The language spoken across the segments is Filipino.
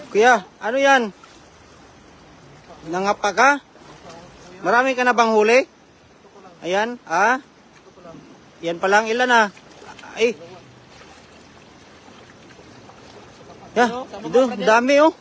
Kuya, ano yan? Nangapa ka? Marami ka na bang huli? Ayan, yan pa lang, ilan na? Ay. Dito, dami oh.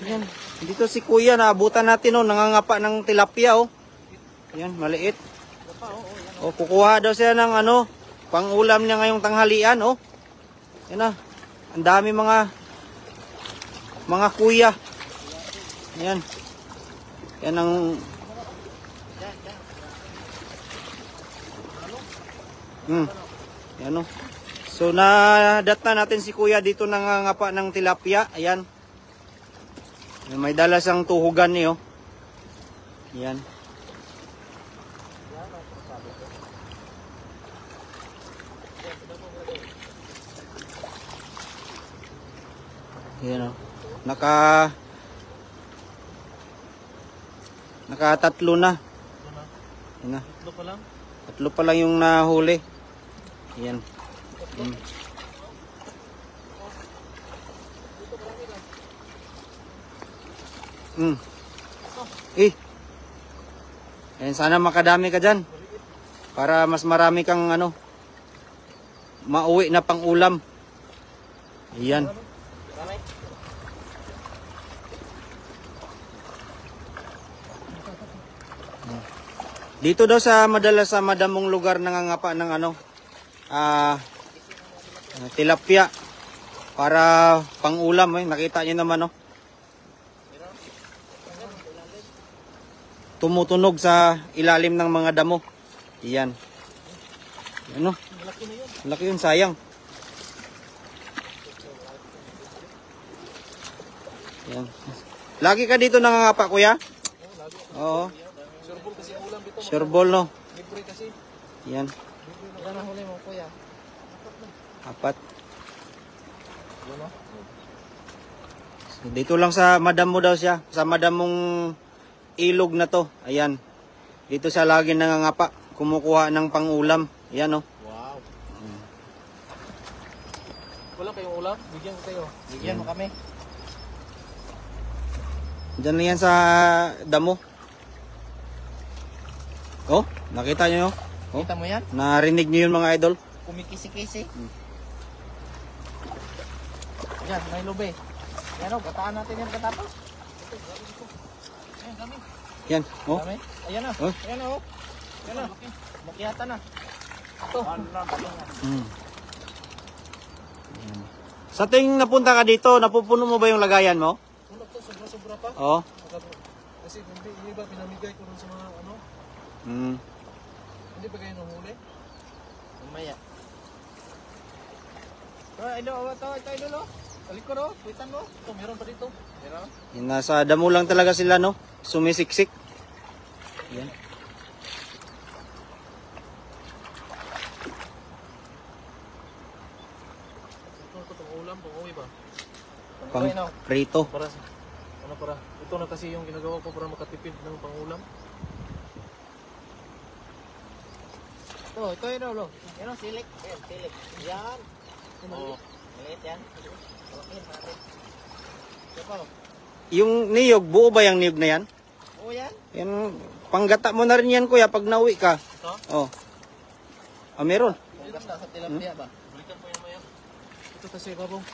Ayan, dito si kuya, naabutan natin oh, nangangapa ng tilapia oh. Ayan, maliit. Oh, kukuha daw siya ng ano, pang-ulam niya ngayong tanghalian oh. Ayan na, ang dami mga kuya. Ayan. Yan ang yan oh. So nadata natin si kuya dito nangangapa ng tilapia. Ayan. May dala siyang tuhugan niyo. Ayan. Ayan oh. Naka-tatlo na. Ayan na. Tatlo pa lang yung nahuli. Ayan. Ayan, sana makadami ka dyan. Para mas marami kang ano, mauwi na pang ulam. Ayan. Dito daw sa madalas sa madamong lugar nangangapa ng ano, tilapia para pang-ulam eh. Nakita niyo naman oh. Tumutunog sa ilalim ng mga damo. Iyan. Ano? Malaki yun, sayang. Yan. Lagi ka dito nangangapa, kuya? Oo. Sureball no. Libre kasi. Yan. Ilan ang huli mo, kuya? 4. So, dito lang sa madam mo daw siya. Sa madam mong ilog na to. Ayan. Dito siya lagi nangangapa. Kumukuha ng pang-ulam. Ayan oh. Wow. Wala kayong ulam? Bigyan ko kayo. Bigyan mo kami. Diyan na yan sa damo. Oh, nakita nyo yun? Oh, Kita mo yan? narinig nyo yun mga idol? Kumikisi-kisi. Yan, may lube. Yan o, bataan natin yan katapos. Ayan, kami. Yan, oh. Kami. Ayan na. Oh. Ayan na o. Ayan na. Makiata na. Ito. Sa ting napunta ka dito, napupuno mo ba yung lagayan mo? Puno to, sobra-sobra pa. Oo. Kasi hindi, yung iba pinamigay ko sa mga ano. Hindi ba kayo nahuli? Mamaya. Ito, idol o. Talikod o, kuitan mo. Ito, meron pa dito. Meron? Yan, nasa damo lang talaga sila, no? Sumisiksik. Yan. Ito, ulam, pang-uwi ba? Pang prito. Para, ito na kasi yung ginagawa ko para makatipid ng pang-ulam. Ito yun o. Yan o, silik. Yan, silik. Yan. Oo. Maliit yan. Malakihin natin. Yan pa o. Yung niyog, buo ba yung niyog na yan? Oo yan. Yan, panggata mo na rin yan, kuya, pag nauwi ka. Ito? Oh. Ah, meron. Panggata sa tilapia ba? Balikan mo yan mo yan. Ito kasi babong.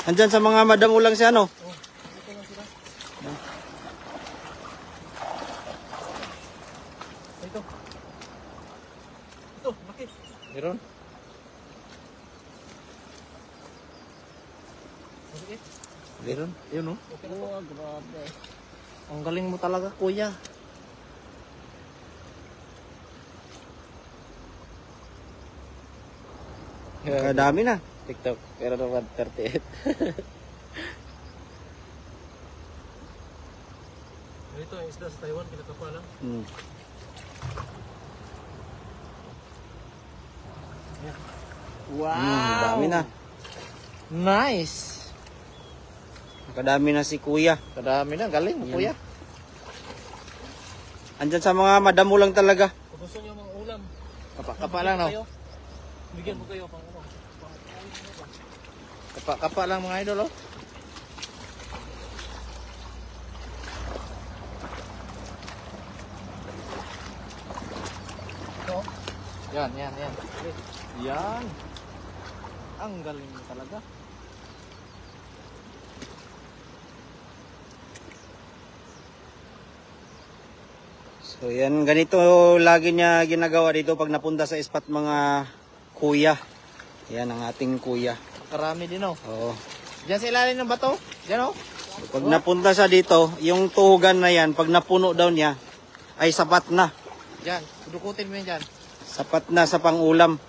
Andyan sa mga madamo lang siya, no? Oo. Ito lang sila. Ito. Ito, laki. Meron? Meron. Yun o. Oh, grabe. Ang galing mo talaga, kuya. Kadami na. TikTok, pero naman 38. Ito yung isda sa Taiwan, kinakapa lang. Wow! Dami na. Nice! Kadami na si kuya. Kadami na, galing mo, kuya. Andyan sa mga madamo lang talaga. Kung gusto nyo mga ulam, Kapa lang, no? bigyan mo kayo pang ulam. Kapa lang mga idol, oh. Ito. Yan. Yan. Ang galing talaga. So yan, ganito lagi niya ginagawa dito pag napunta sa spot mga kuya. Yan ang ating kuya. Karami din, oh. Oo. Diyan sa ilalim ng bato. Diyan, oh. So, pag napunta siya dito, yung tuhugan na yan, pag napuno daw niya, ay sapat na. Diyan. Dukutin mo yan dyan. Sapat na sa pangulam.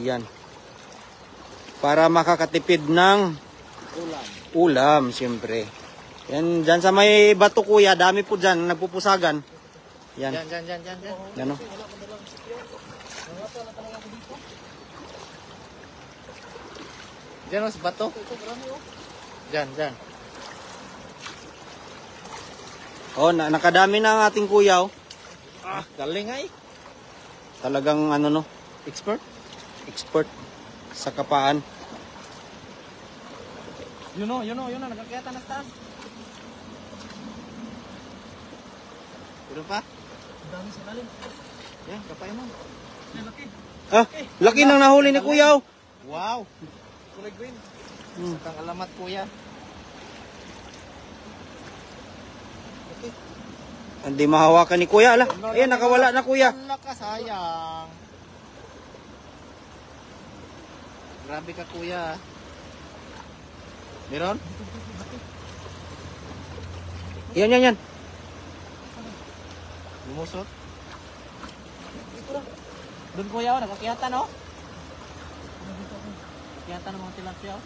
Yan. Para makakatipid ng Ulam. ulam, siyempre. Yan, dyan sa may bato kuya, dami po dyan, nagpupusagan. Yan. Diyan. Yan o. Diyan, oh, sa bato. Diyan. Oh, nakadami na ang ating kuya oh. Galing ay. Talagang ano no, Expert. expert sa kapaan. Yun o. Nagkakita na sa taas. Meron pa? Ang dami sa lalim. Yan, kapain mo. Laki. Ah, laki nang nahuli ni kuya oh. Wow. Kulay green. Hmm. Kang alamat, kuya. Hindi mahawakan ni kuya ala. Ayan, nakawala na kuya. Ang lakas, sayang. Grabe ka, kuya. Meron? Yan. Lumusot. Doon, kuya, oh, nakakiyatan, oh. Nakakiyatan ng mga tilapia, oh.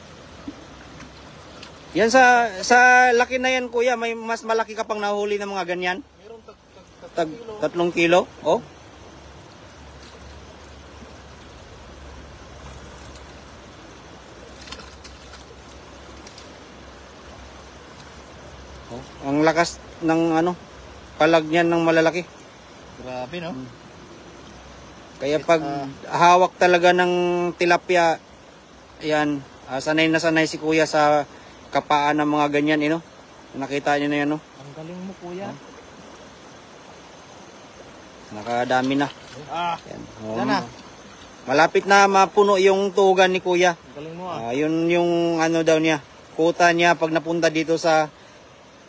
Yan sa laki na yan kuya, may mas malaki ka pang nahuli ng mga ganyan. Meron Tag 3 kilo. Oh. Oh, ang lakas ng ano, palag niyan ng malalaki. Grabe, no? Kaya pag hawak talaga ng tilapia, yan, sanay na sanay si kuya sa kapaan ng mga ganyan, no? Nakita niyo na yan, no? Ang galing mo, kuya. Nakadami na. Yan. Oh, Yan na. malapit na mapuno yung tugan ni kuya. Ang galing mo, ah. Yun yung ano daw niya, kuta niya pag napunta dito sa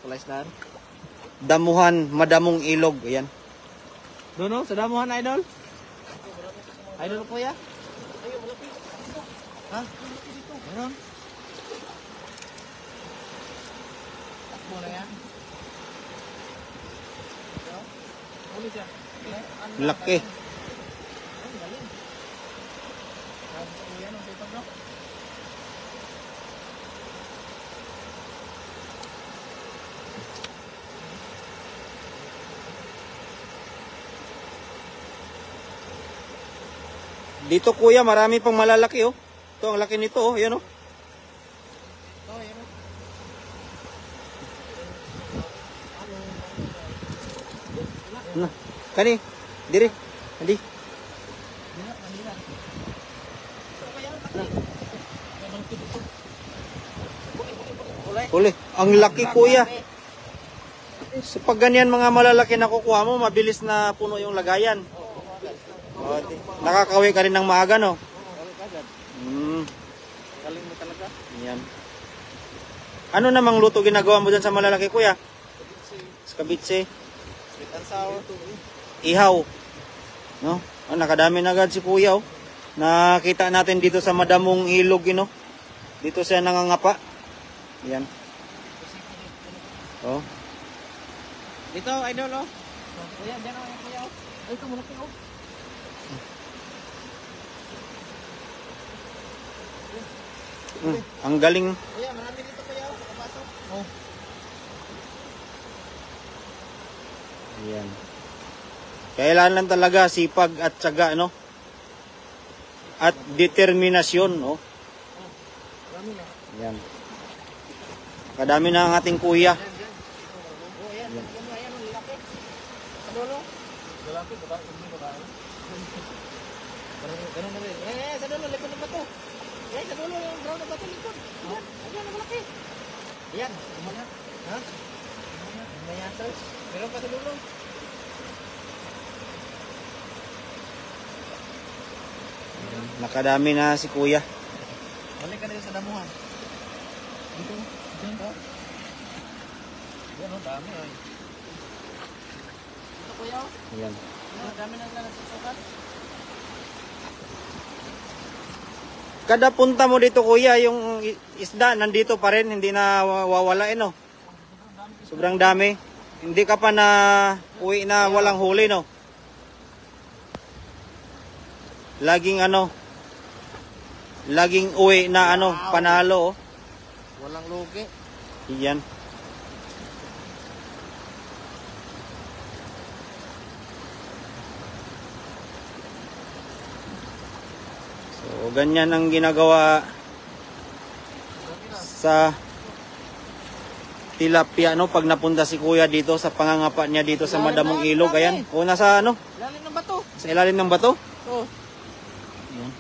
Kulay star. damuhan, madamong ilog. Ayan. Doon, no? Sa damuhan, idol? Idol, kuya? Ha? Meron? Takbo na yan. Ulit yan. Laki. Ang galing. Grabe sa kuya, no? Sipag, no? Dito kuya, marami pang malalaki oh. Ito, ang laki nito oh. Ayan oh. Ito, yan, no? Ano? Kani? Diri. Andi. Uli. Ang laki kuya. So pag ganyan mga malalaki na kukuha mo, mabilis na puno yung lagayan. Nakakawi ka rin ng maaga no? Galing mo talaga. Yan. Ano namang luto ginagawa mo dyan sa malalaki kuya? Skabitse. Sweet and sour. Ihaw. No? Oh, nakadami na agad si kuya oh. Nakita natin dito sa madamong ilog, no? Dito siya nangangapa. Yan. Oh. Dito, idol, oh. Kuya, dyan, oh, kuya, oh. Ay, ito, malaki, oh. Ang galing. Kuya, marami dito, kuya, oh. Kapasok. Oh. Yan. Kailangan talaga sipag at tiyaga, no? At determinasyon, no? Marami na. Yan. Kadami na ang ating kuya. Oh, ayan. Ayan, oh, lalaki. Sa dulo. Lalaki, babae. Ganun na rin. Sa dulo, likod ng bato. Sa dulo, yung brown na bato, likod. Yan. Ha? Mamaya sir. Meron pa sa dulo. Nakadami na si kuya. Balik ka na sa damuhan. Dito. Dito. Yan o, dami ay. Ito kuya o. Ayan. Dami na lang nagsusukat. Kada punta mo dito kuya, yung isda nandito pa rin, hindi na wawala no. Sobrang dami. Hindi ka pa na uwi na walang huli no. Laging laging uwi na panalo oh. Walang lugi. Yan. So, ganyan ang ginagawa sa tilapia pag napunta si kuya dito sa pangangapa niya dito sa Madamong Ilog. Ayan. O nasa Ilalim ng bato. sa ilalim ng bato. Oh. Ayan.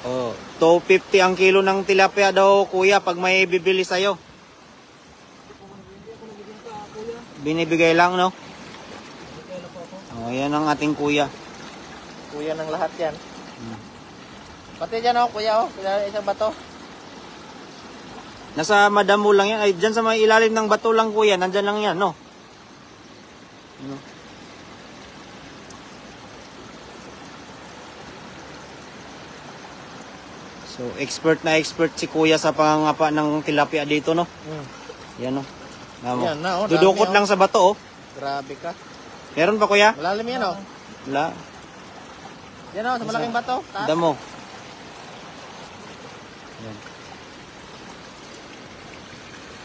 Oh, 250 ang kilo ng tilapia daw kuya pag may bibili sa'yo. Binibigay lang no? Oh, yan ang ating kuya. Kuya ng lahat yan. Pati dyan o, kuya o. Isang bato. Nasa Madamo lang yan. Ay, dyan sa may ilalim ng bato lang kuya. Nandyan lang yan, no? Ano? So, expert na expert si kuya sa pangangapa ng tilapia dito, no? Yan, no? Yan na, oh, Dudukot dami, lang sa bato, oh. Grabe ka. Meron pa, kuya? Malalim yan o. Wala. Yan o, sa malaking bato. Taas. Damo. Yan.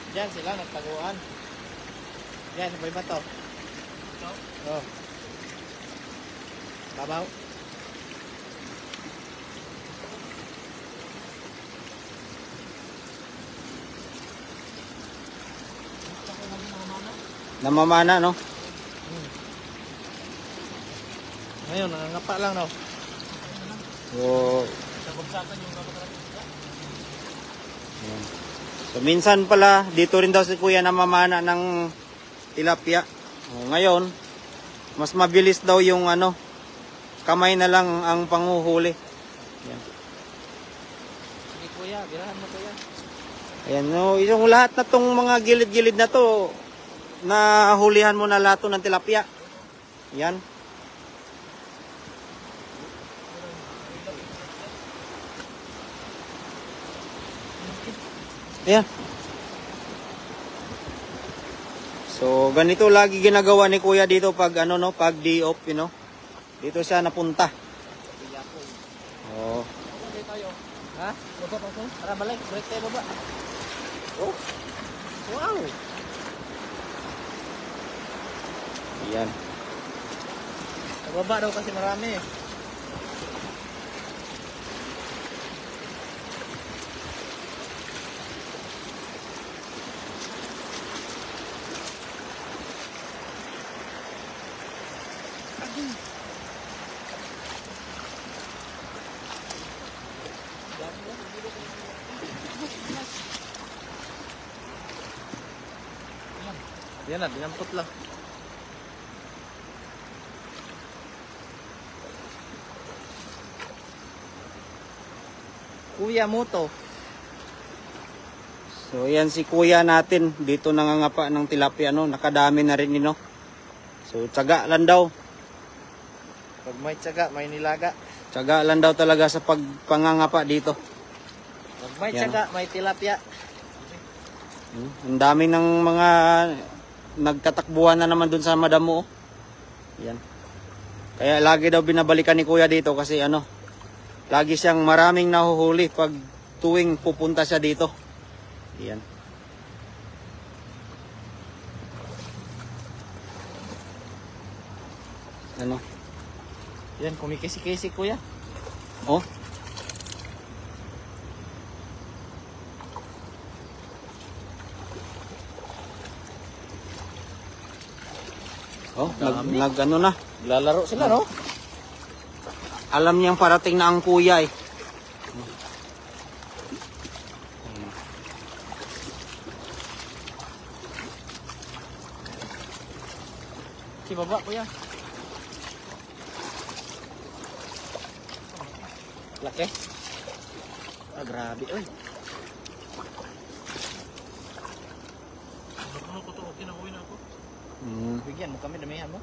Diyan sila nagtaguan. Diyan, sa may bato. Oh. Babaw. Namamana, no? Ngayon, nangangapa lang no. So, yan. So, minsan pala, dito rin daw si kuya namamana ng tilapia. O, ngayon, mas mabilis daw yung kamay na lang ang panguhuli. Yan. Sige kuya, birahan mo kuya. Ayan, no, yung lahat na tong mga gilid-gilid na to, nahulihan mo na lahat to ng tilapia. Yan. Ayan. So, ganito lagi ginagawa ni kuya dito pag pag day off, Dito siya napunta. Oh. Okay tayo. Ha? Baba pa ko. Tara balik, break tayo baba. Oh. Wow. Ayan. Sa baba daw kasi marami. Yan na, dinampot lang. Kuya Moto. So, yan si kuya natin. Dito nangangapa ng tilapia, Nakadami na rin, So, tsaga lang daw. Pag may tsaga, may nilaga. Tsaga lang daw talaga sa pagpangangapa dito. Pag may Yan. tsaga, may tilapia. Ang dami ng mga nagtatakbuhan na naman dun sa Madamo. Yan. Kaya lagi daw binabalikan ni kuya dito kasi lagi siyang maraming nahuhuli pag tuwing pupunta siya dito. Yan. Yan, kumikisi-kisi kuya. Oh. Oh, Lalaro sila, no? Alam niyang parating na ang kuya eh. baba kuya. Laki. Ah, grabe, oy. Ano ko to? Okay na uwi na ako. Bigyan mo kami, damihan mo.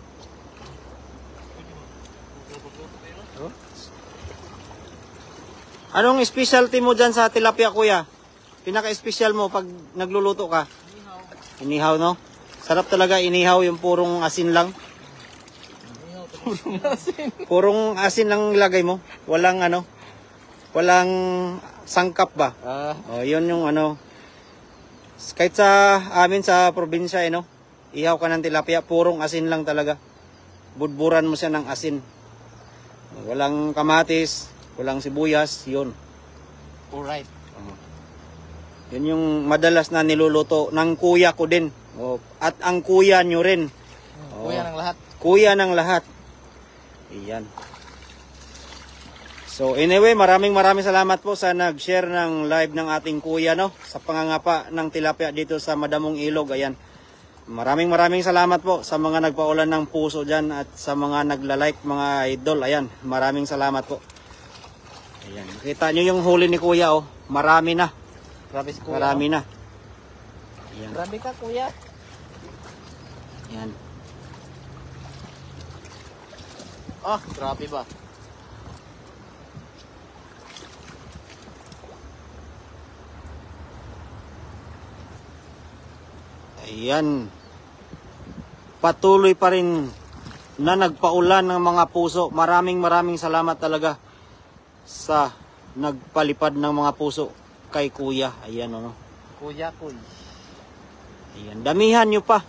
Oh. Anong specialty mo dyan sa tilapia, kuya? Pinaka-special mo pag nagluluto ka? Inihaw, no? Sarap talaga inihaw, yung purong asin lang. Purong asin lang ilagay mo. Walang ano, walang sangkap ba? Oh, yun yung ano. Kahit sa amin sa probinsya, no? Ihaw ka ng tilapia, purong asin lang talaga. Budburan mo siya ng asin. Walang kamatis, walang sibuyas, yun. Alright. Yun yung madalas na niluluto ng kuya ko din. Oh, at ang kuya nyo rin. Oh, Kuya ng lahat. kuya ng lahat. Iyan. So anyway, maraming salamat po sa nag-share ng live ng ating kuya, no? Sa pangangapa ng tilapia dito sa Madamong Ilog. Ayan. Maraming salamat po sa mga nagpaulan ng puso dyan at sa mga nagla-like, mga idol. Ayan, maraming salamat po. Ayan, nakita nyo yung huli ni kuya, oh. Marami na. Grabe si kuya. Marami na. Ayan. Grabe ka kuya. Ayan. Ah, grabe ba? Ayan. Patuloy pa rin na nagpaulan ng mga puso. Maraming salamat talaga sa nagpalipad ng mga puso kay kuya. Ayan, ano. Kuya, kuy. Ayan. Damihan nyo pa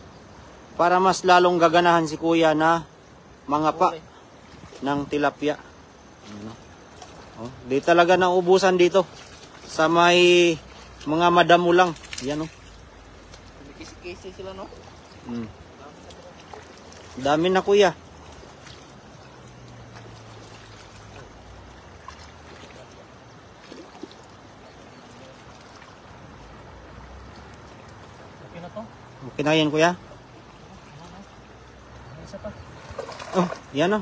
para mas lalong gaganahan si kuya na mga pa ng tilapia. Ayan, oh, di talaga naubusan dito sa may mga madamo lang. Ayan, oh. Kisi-kisi sila, no? Dami na kuya. Okay na to? Okay na yan kuya. Isa pa. Oh, yan oh.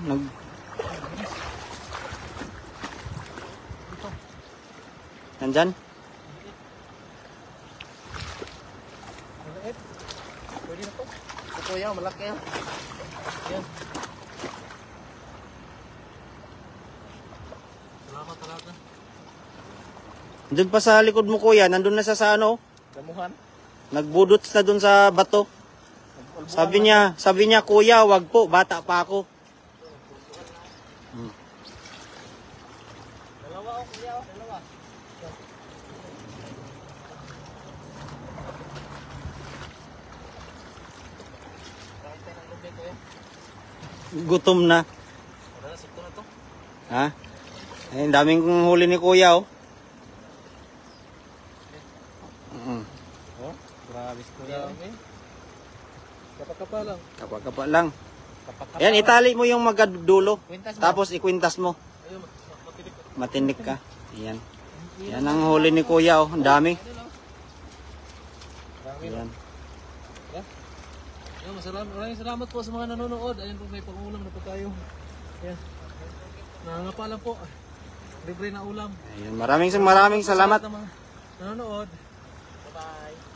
Nandyan? Maliit. Pwede na to. Ito kuya, malaki yan. Yan. Salamat talaga. Doon pa sa likod mo kuya, nandun na sa ano, Damuhan. nagbudots na doon sa bato. Sabi niya kuya, wag po, bata pa ako. Dalawa o kuya, dalawa. Kahit tayo ng lubid kuya. Gutom na. Wala na, sikto na to. Ha? Ay, daming huli ni kuya oh. Oh, grabe si kuya. Kapag-kapa lang. Kapag-kapa lang. Kapag-kapa. Ayan, itali mo yung magadulo. Kwintas mo. Tapos ikwintas mo. Ayun, matinik. Matinik ka. Ayan. Yan ang huli ni kuya oh. Ang dami. Ayan. Ayun, maraming salamat po sa mga nanonood. Ayun po, may pang-ulam na po tayo. Ayan. Nangangapa lang po. Libre na ulam. Ayan. Maraming salamat. Sa mga nanonood. Bye-bye.